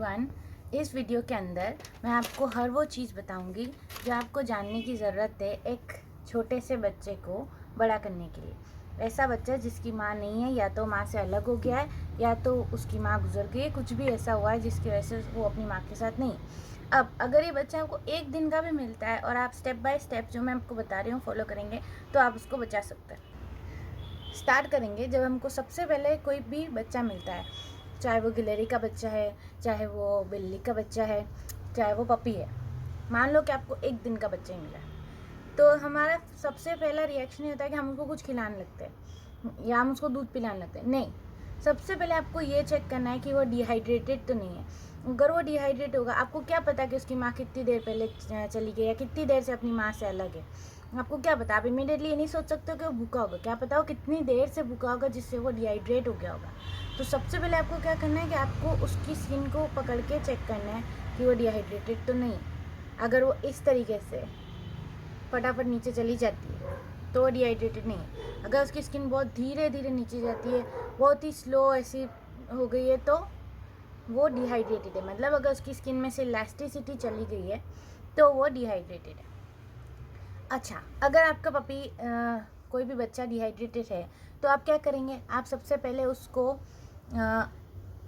Everyone. इस video के अंदर मैं आपको हर वो चीज़ बताऊंगी जो आपको जानने की ज़रूरत है एक छोटे से बच्चे को बड़ा करने के लिए। ऐसा बच्चा जिसकी माँ नहीं है, या तो माँ से अलग हो गया है, या तो उसकी माँ गुजर गई है, कुछ भी ऐसा हुआ है जिसकी वजह से वो अपनी माँ के साथ नहीं। अब अगर ये बच्चा आपको एक दिन का भी मिलता है और आप स्टेप बाय स्टेप जो मैं आपको बता रही हूँ फॉलो करेंगे तो आप उसको बचा सकते हैं। स्टार्ट करेंगे जब हमको सबसे पहले कोई भी बच्चा मिलता है, चाहे वो गिलहरी का बच्चा है, चाहे वो बिल्ली का बच्चा है, चाहे वो पपी है। मान लो कि आपको एक दिन का बच्चा ही मिला, तो हमारा सबसे पहला रिएक्शन ये होता है कि हम उसको कुछ खिलाने लगते हैं या हम उसको दूध पिलाने लगते हैं। नहीं, सबसे पहले आपको ये चेक करना है कि वो डिहाइड्रेटेड तो नहीं है। अगर वो डिहाइड्रेट होगा, आपको क्या पता कि उसकी माँ कितनी देर पहले चली गई या कितनी देर से अपनी माँ से अलग है, आपको क्या पता। आप इमीडिएटली ये नहीं सोच सकते हो कि वो भूखा होगा, क्या पता वो कितनी देर से भूखा होगा जिससे वो डिहाइड्रेट हो गया होगा। तो सबसे पहले आपको क्या करना है कि आपको उसकी स्किन को पकड़ के चेक करना है कि वो डिहाइड्रेटेड तो नहीं। अगर वो इस तरीके से फटाफट नीचे चली जाती है तो वो डिहाइड्रेटेड नहीं है। अगर उसकी स्किन बहुत धीरे धीरे नीचे जाती है, बहुत ही स्लो ऐसी हो गई है, तो वो डिहाइड्रेटेड है। मतलब अगर उसकी स्किन में से इलास्टिसिटी चली गई है तो वो डिहाइड्रेटेड है। अच्छा, अगर आपका पपी कोई भी बच्चा डिहाइड्रेटेड है तो आप क्या करेंगे, आप सबसे पहले उसको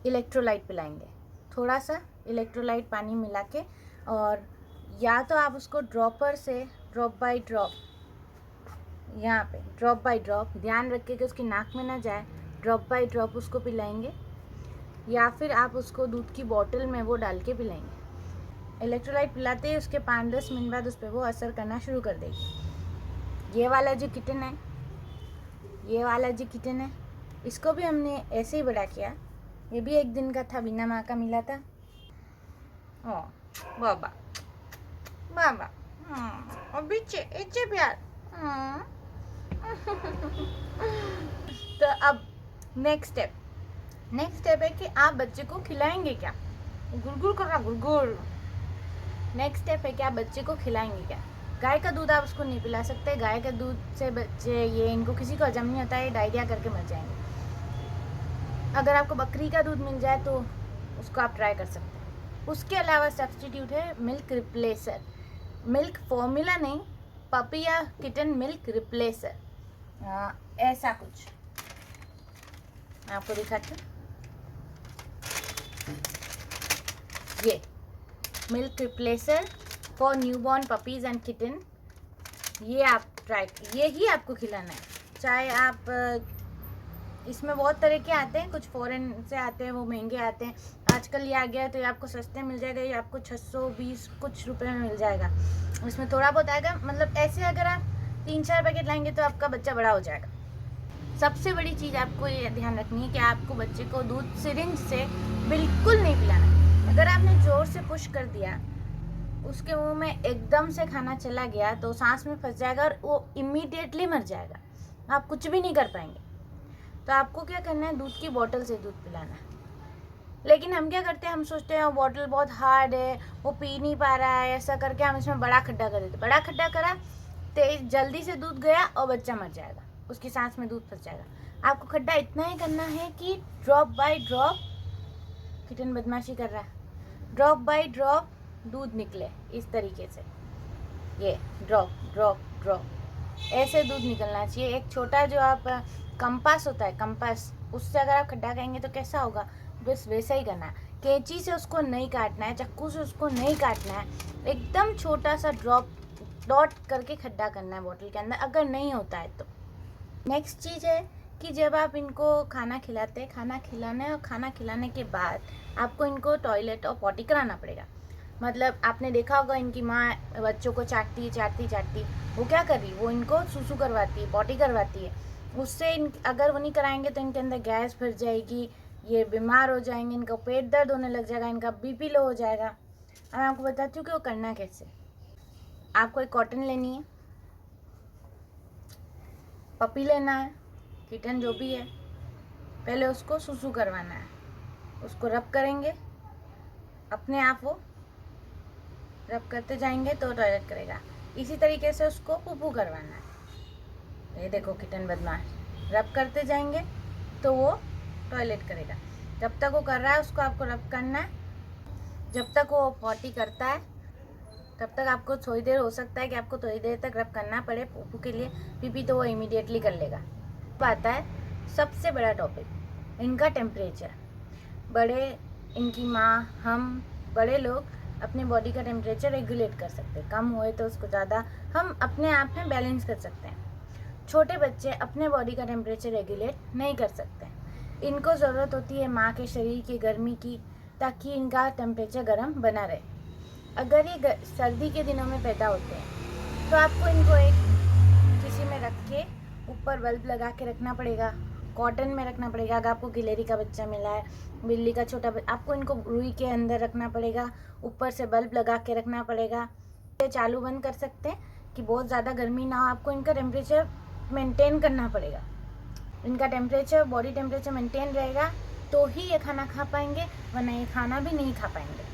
इलेक्ट्रोलाइट पिलाएंगे, थोड़ा सा इलेक्ट्रोलाइट पानी मिला के। और या तो आप उसको ड्रॉपर से ड्रॉप बाय ड्रॉप, यहाँ पे ड्रॉप बाय ड्रॉप ध्यान रखिए कि उसकी नाक में ना जाए, ड्रॉप बाय ड्रॉप उसको पिलाएंगे, या फिर आप उसको दूध की बॉटल में वो डाल के पिलाएंगे। इलेक्ट्रोलाइट पिलाते ही उसके 5-10 मिनट बाद उस पर वो असर करना शुरू कर देगी। ये वाला जो किटन है, इसको भी हमने ऐसे ही बड़ा किया। ये भी एक दिन का था, बिना माँ का मिला था। ओ बाबा बाबा, अभी इचे प्यार। तो अब नेक्स्ट स्टेप है कि आप बच्चे को खिलाएंगे क्या। गुरगुर कर रहा, गुरगुर। नेक्स्ट स्टेप है कि आप बच्चे को खिलाएंगे क्या। गाय का दूध आप उसको नहीं पिला सकते। गाय के दूध से बच्चे, ये इनको किसी को हजम नहीं होता है, डायरिया करके मर जाएंगे। अगर आपको बकरी का दूध मिल जाए तो उसको आप ट्राई कर सकते हैं। उसके अलावा सब्सटीट्यूट है मिल्क रिप्लेसर। मिल्क फॉर्मूला नहीं, पपी या किटन मिल्क रिप्लेसर, ऐसा कुछ मैं आपको दिखाती हूँ। ये milk replacer for newborn puppies and kitten, ये आप ट्राई, ये ही आपको खिलाना है। चाहे आप इसमें बहुत तरह के आते हैं, कुछ फॉरेन से आते हैं, वो महंगे आते हैं। आजकल ये आ गया है तो ये आपको सस्ते मिल जाएगा, ये आपको 620 कुछ रुपए में मिल जाएगा। इसमें थोड़ा बहुत आएगा, मतलब ऐसे अगर आप 3-4 पैकेट लाएंगे तो आपका बच्चा बड़ा हो जाएगा। सबसे बड़ी चीज़ आपको ये ध्यान रखनी है कि आपको बच्चे को दूध सिरिंज से बिल्कुल नहीं पिलाना। अगर आपने ज़ोर से पुश कर दिया, उसके मुंह में एकदम से खाना चला गया तो सांस में फंस जाएगा और वो इमीडिएटली मर जाएगा, आप कुछ भी नहीं कर पाएंगे। तो आपको क्या करना है, दूध की बोतल से दूध पिलाना है। लेकिन हम क्या करते हैं, हम सोचते हैं वो बोतल बहुत हार्ड है, वो पी नहीं पा रहा है, ऐसा करके हम इसमें बड़ा खड्डा कर देते। बड़ा खड्डा करा, तेज जल्दी से दूध गया और बच्चा मर जाएगा, उसकी सांस में दूध फंस जाएगा। आपको खड्डा इतना ही करना है कि ड्रॉप बाय ड्रॉप, किटन बदमाशी कर रहा है, ड्रॉप बाय ड्रॉप दूध निकले इस तरीके से। ये ड्रॉप ड्रॉप ड्रॉप ऐसे दूध निकलना चाहिए। एक छोटा जो आप कंपास होता है, कंपास, उससे अगर आप खड्डा करेंगे तो कैसा होगा, बस वैसा ही करना है। कैंची से उसको नहीं काटना है, चाकू से उसको नहीं काटना है, एकदम छोटा सा ड्रॉप डॉट करके खड्डा करना है बोतल के अंदर, अगर नहीं होता है तो। नेक्स्ट चीज़ है कि जब आप इनको खाना खिलाते हैं, खाना खिलाने और खाना खिलाने के बाद आपको इनको टॉयलेट और पॉटी कराना पड़ेगा। मतलब आपने देखा होगा इनकी माँ बच्चों को चाटती, वो क्या कर रही, वो इनको सूसू करवाती है, पॉटी करवाती है। उससे अगर वो नहीं कराएंगे तो इनके अंदर गैस भर जाएगी, ये बीमार हो जाएंगे, इनका पेट दर्द होने लग जाएगा, इनका बीपी लो हो जाएगा। अब मैं आपको बताती हूँ कि वो करना कैसे। आपको एक कॉटन लेनी है, पपी लेना है, किटन जो भी है, पहले उसको सूसू करवाना है, उसको रब करेंगे, अपने आप वो रब करते जाएंगे तो टॉयलेट करेगा। इसी तरीके से उसको पुपू करवाना है। ये देखो किटन बदमाश, रब करते जाएंगे तो वो टॉयलेट करेगा। जब तक वो कर रहा है उसको आपको रब करना है, जब तक वो पॉटी करता है तब तक आपको थोड़ी देर हो सकता है कि आपको थोड़ी देर तक रब करना पड़े पप्पू के लिए, पीपी तो वो इमीडिएटली कर लेगा। आता है सबसे बड़ा टॉपिक, इनका टेम्परेचर। बड़े, इनकी माँ, हम बड़े लोग अपने बॉडी का टेम्परेचर रेगुलेट कर सकते हैं, कम हुए तो उसको ज़्यादा हम अपने आप में बैलेंस कर सकते हैं। छोटे बच्चे अपने बॉडी का टेम्परेचर रेगुलेट नहीं कर सकते। इनको ज़रूरत होती है माँ के शरीर की गर्मी की, ताकि इनका टेम्परेचर गर्म बना रहे। अगर ये सर्दी के दिनों में पैदा होते हैं तो आपको इनको एक किसी में रख के ऊपर बल्ब लगा के रखना पड़ेगा, कॉटन में रखना पड़ेगा। अगर आपको गिलेरी का बच्चा मिला है, बिल्ली का छोटा आपको इनको रुई के अंदर रखना पड़ेगा, ऊपर से बल्ब लगा के रखना पड़ेगा। चालू बंद कर सकते हैं कि बहुत ज़्यादा गर्मी ना हो, आपको इनका टेम्परेचर मेंटेन करना पड़ेगा। इनका टेम्परेचर, बॉडी टेम्परेचर मेंटेन रहेगा तो ही ये खाना खा पाएंगे, वरना ये खाना भी नहीं खा पाएंगे।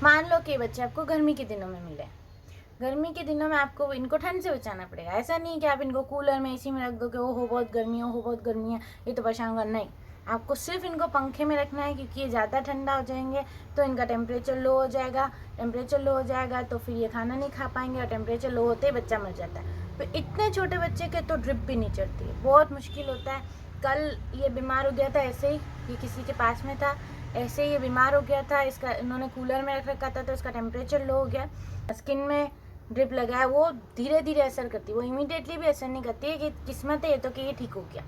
मान लो कि बच्चे आपको गर्मी के दिनों में मिले, गर्मी के दिनों में आपको इनको ठंड से बचाना पड़ेगा। ऐसा नहीं कि आप इनको कूलर में एसी में रख दो कि ओहो बहुत गर्मी है, ओहो बहुत गर्मी है, ये तो परेशान होगा। नहीं, आपको सिर्फ इनको पंखे में रखना है, क्योंकि ये ज़्यादा ठंडा हो जाएंगे तो इनका टेम्परेचर लो हो जाएगा। टेम्परेचर लो हो जाएगा तो फिर ये खाना नहीं खा पाएंगे, और टेम्परेचर लो होते ही बच्चा मर जाता है। फिर इतने छोटे बच्चे के तो ड्रिप भी नहीं चढ़ती है, बहुत मुश्किल होता है। कल ये बीमार हो गया था ऐसे ही, ये किसी के पास में था, ऐसे ही ये बीमार हो गया था। इसका इन्होंने कूलर में रख रखा था तो इसका टेम्परेचर लो हो गया। स्किन में ड्रिप लगाया, वो धीरे धीरे असर करती है, वो इमीडिएटली भी असर नहीं करती है कि किस्मत है ये तो कि ये ठीक हो गया।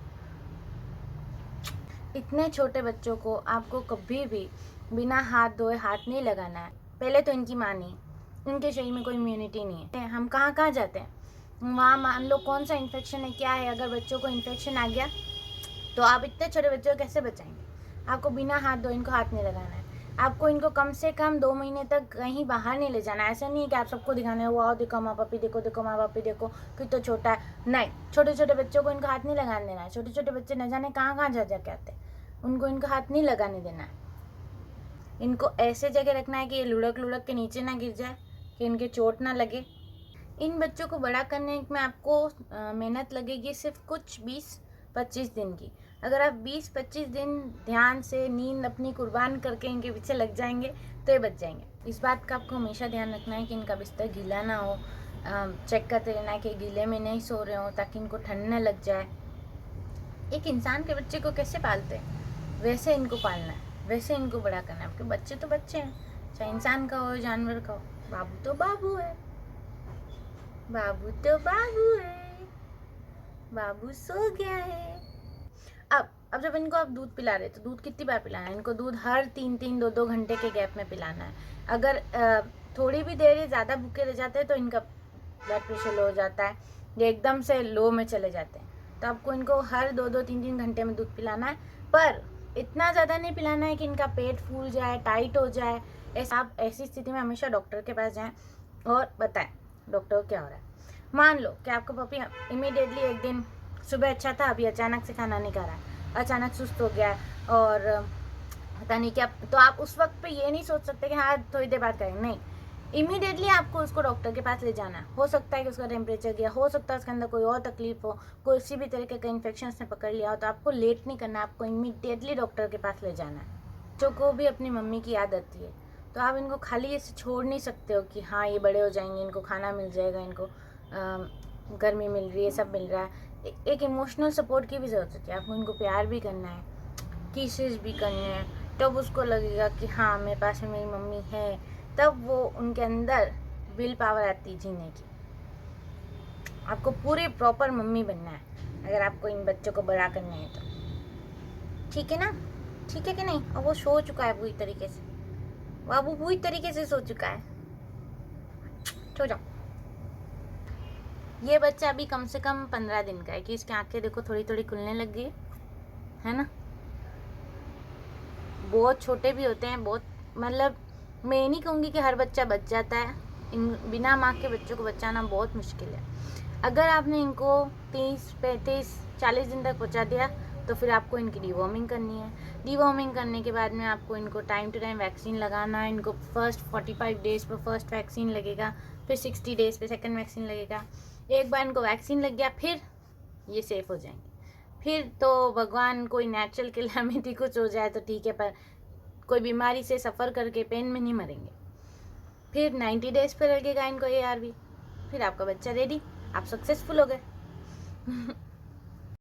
इतने छोटे बच्चों को आपको कभी भी बिना हाथ धोए हाथ नहीं लगाना है। पहले तो इनकी माँ नहीं, इनके शरीर में कोई इम्यूनिटी नहीं है। हम कहाँ कहाँ जाते हैं, वहाँ मान लो कौन सा इन्फेक्शन है, क्या है। अगर बच्चों को इन्फेक्शन आ गया तो आप इतने छोटे बच्चों को कैसे बचाएंगे। आपको बिना हाथ धोए इनको हाथ नहीं लगाना है। आपको इनको कम से कम 2 महीने तक कहीं बाहर नहीं ले जाना। ऐसा नहीं है कि आप सबको दिखाना है, वो आओ देखो माँ पापी देखो, देखो माँ पापी देखो कि तो छोटा है। नहीं, छोटे छोटे बच्चों को इनको हाथ नहीं लगाने देना है। छोटे छोटे बच्चे न जाने कहाँ कहाँ जा के आते हैं, उनको इनको हाथ नहीं लगाने देना है। इनको ऐसे जगह रखना है कि ये लुढ़क लुढ़क के नीचे ना गिर जाए, कि इनके चोट ना लगे। इन बच्चों को बड़ा करने में आपको मेहनत लगेगी सिर्फ कुछ 20-25 दिन की। अगर आप 20-25 दिन ध्यान से नींद अपनी कुर्बान करके इनके पीछे लग जाएंगे तो ये बच जाएंगे। इस बात का आपको हमेशा ध्यान रखना है कि इनका बिस्तर गीला ना हो। चेक करते रहना है कि गीले में नहीं सो रहे हो, ताकि इनको ठंड न लग जाए। एक इंसान के बच्चे को कैसे पालते हैं वैसे इनको पालना है, वैसे इनको बड़ा करना है। आपके बच्चे तो बच्चे हैं, चाहे इंसान का हो जानवर का हो। बाबू तो बाबू है, बाबू तो बाबू है, बाबू सो गया है। अब जब इनको आप दूध पिला रहे तो दूध कितनी बार पिलाना है इनको? दूध हर 3-3, 2-2 घंटे के गैप में पिलाना है। अगर थोड़ी भी देर ये ज़्यादा भूखे रह जाते हैं तो इनका ब्लड प्रेशर लो हो जाता है, ये एकदम से लो में चले जाते हैं। तो आपको इनको हर 2-2, 3-3 घंटे में दूध पिलाना है, पर इतना ज़्यादा नहीं पिलाना है कि इनका पेट फूल जाए, टाइट हो जाए। आप ऐसी स्थिति में हमेशा डॉक्टर के पास जाएँ और बताएं डॉक्टर को क्या हो रहा है। मान लो कि आपको पपी इमीडिएटली एक दिन सुबह अच्छा था, अभी अचानक से खाना नहीं खा रहा है, अचानक सुस्त हो गया है और पता नहीं क्या, तो आप उस वक्त पे ये नहीं सोच सकते कि हाँ थोड़ी देर बाद करेंगे। नहीं, इमीडिएटली आपको उसको डॉक्टर के पास ले जाना है। हो सकता है कि उसका टेम्परेचर गया, हो सकता है उसके अंदर कोई और तकलीफ हो, कोई किसी भी तरीके का इन्फेक्शन ने पकड़ लिया हो, तो आपको लेट नहीं करना, आपको इमीडिएटली डॉक्टर के पास ले जाना है। बच्चों को भी अपनी मम्मी की याद आती है, तो आप इनको खाली ऐसे छोड़ नहीं सकते हो कि हाँ ये बड़े हो जाएंगे, इनको खाना मिल जाएगा, इनको गर्मी मिल रही है, सब मिल रहा है। एक इमोशनल सपोर्ट की भी ज़रूरत होती है। आपको इनको प्यार भी करना है, किसेस भी करने हैं, तब उसको लगेगा कि हाँ मेरे पास में मेरी मम्मी है, तब वो उनके अंदर विल पावर आती है जीने की। आपको पूरी प्रॉपर मम्मी बनना है अगर आपको इन बच्चों को बड़ा करना है तो। ठीक है ना? ठीक है कि नहीं? और वो सो चुका है पूरी तरीके से, बाबू पूरी तरीके से सो चुका है। सो जाओ। ये बच्चा अभी कम से कम 15 दिन का है, कि इसकी आंखें देखो थोड़ी थोड़ी खुलने लग गई है ना। बहुत छोटे भी होते हैं, बहुत, मतलब मैं ये नहीं कहूँगी कि हर बच्चा बच जाता है। इन बिना माँ के बच्चों को बचाना बहुत मुश्किल है। अगर आपने इनको 30, 35, 40 दिन तक पहुँचा दिया तो फिर आपको इनकी डिवॉर्मिंग करनी है। डिवॉर्मिंग करने के बाद में आपको इनको टाइम टू टाइम वैक्सीन लगाना है। इनको फर्स्ट 45 डेज़ पर फर्स्ट वैक्सीन लगेगा, फिर 60 डेज़ पे सेकंड वैक्सीन लगेगा। एक बार इनको वैक्सीन लग गया फिर ये सेफ़ हो जाएंगे। फिर तो भगवान कोई नेचुरल कैलामिटी कुछ हो जाए तो ठीक है, पर कोई बीमारी से सफ़र करके पेन में नहीं मरेंगे। फिर 90 डेज पर लगेगा इनको ARV, फिर आपका बच्चा रेडी, आप सक्सेसफुल हो गए।